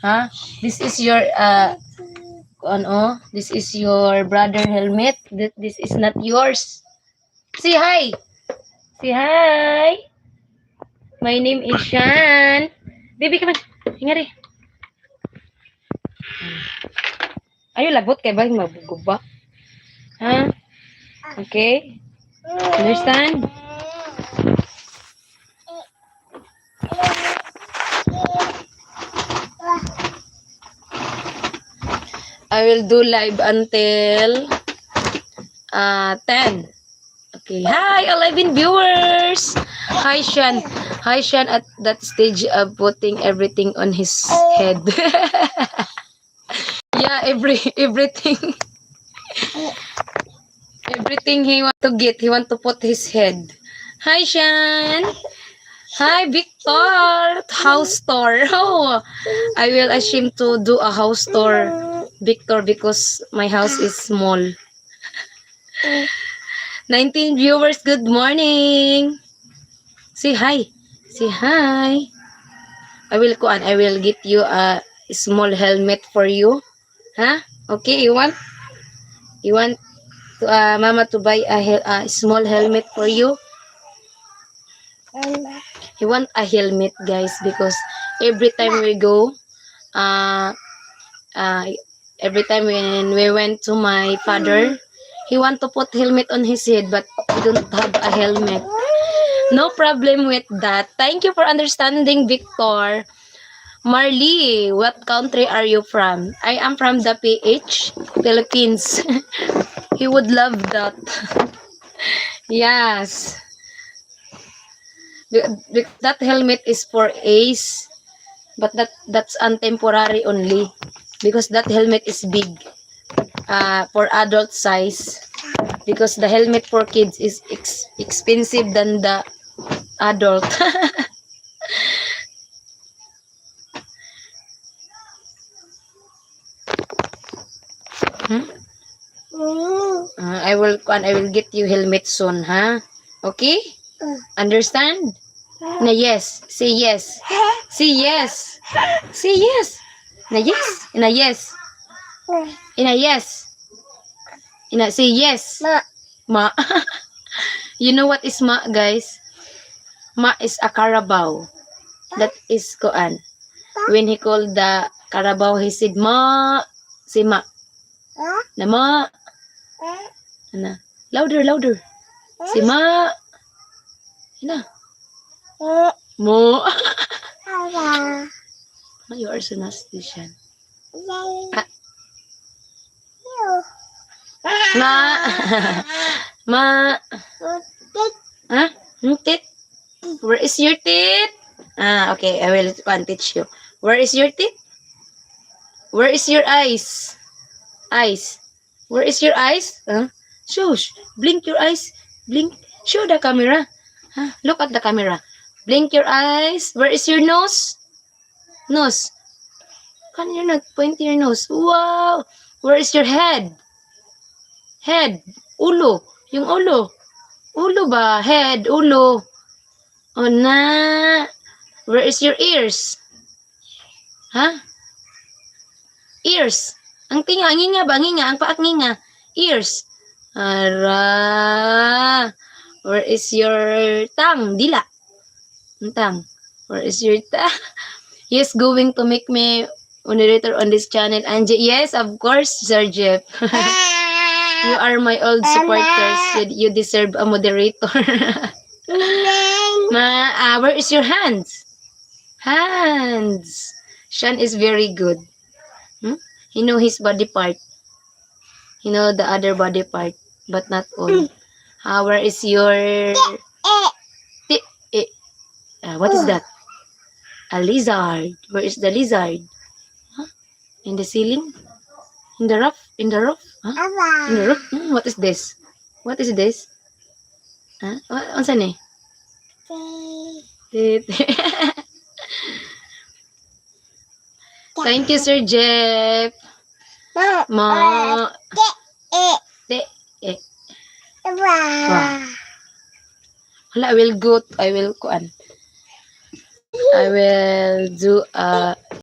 Ha? This is your this is your brother helmet. This is not yours. Say hi. Say hi. My name is Shan. Baby, come on. Hingari. Ayo lagot kay ba mabugog ba? Ha? Okay? Understand? I will do live until 10. Okay. Hi, 11 viewers. Hi, Shan. Hi, Shan at that stage of putting everything on his head. Yeah, everything. Everything he want to get, he want to put his head. Hi, Shan. Hi, Victor. House tour. Oh, I will assume to do a house tour, Victor, because my house is small. 19 viewers, good morning. Say hi. Say hi. I will get you a small helmet for you. Huh? Okay, you want to, mama to buy a small helmet for you? You want a helmet, guys, because every time we go, uh, uh, every time when we went to my father, he want to put helmet on his head, but we don't have a helmet. No problem with that. Thank you for understanding, Victor. Marley, what country are you from? I am from the PH, Philippines. He would love that. Yes. That helmet is for Ace, but that's temporary only because that helmet is big for adult size, because the helmet for kids is expensive than the adult. Hmm? I will get you helmet soon, huh? Okay? Understand? Na yes. Say yes. Say yes. Say yes. Na yes. Na yes. Na yes. Na say yes. Ma. You know what is ma, guys? Ma is a Carabao. That is koan. When he called the Carabao, he said ma. Say ma. Na ma. Na. Louder, louder. Say ma. Na. Mo. You are so nasty, Shan. Ah. Ma. Ma. Huh? Tit? Where is your teeth? Okay. I will teach you. Where is your teeth? Where is your eyes? Eyes. Where is your eyes? Shush. Blink your eyes. Blink. Show the camera. Look at the camera. Blink your eyes. Where is your nose? Nose. Can you not point your nose? Wow. Where is your head? Head. Ulo. Yung ulo. Ulo ba? Head. Ulo. Oh na. Where is your ears? Ears. Ang tinga, ang nginga ba? Nginga, ang paak nginga. Ears. Ara. Where is your tongue? Dila. Ang tongue. Where is your tongue? He's going to make me moderator on this channel. Angie, yes, of course, Sir Jeff. You are my old supporters. You deserve a moderator. Where is your hands? Hands. Shan is very good. He know his body part. He know the other body part, but not all. Where is your... what is that? A lizard. Where is the lizard? In the ceiling? In the roof? In the roof? In the roof? What is this? What is this? Ano saan eh? Thank you, Sir Jeff. Ma. Hala, I will do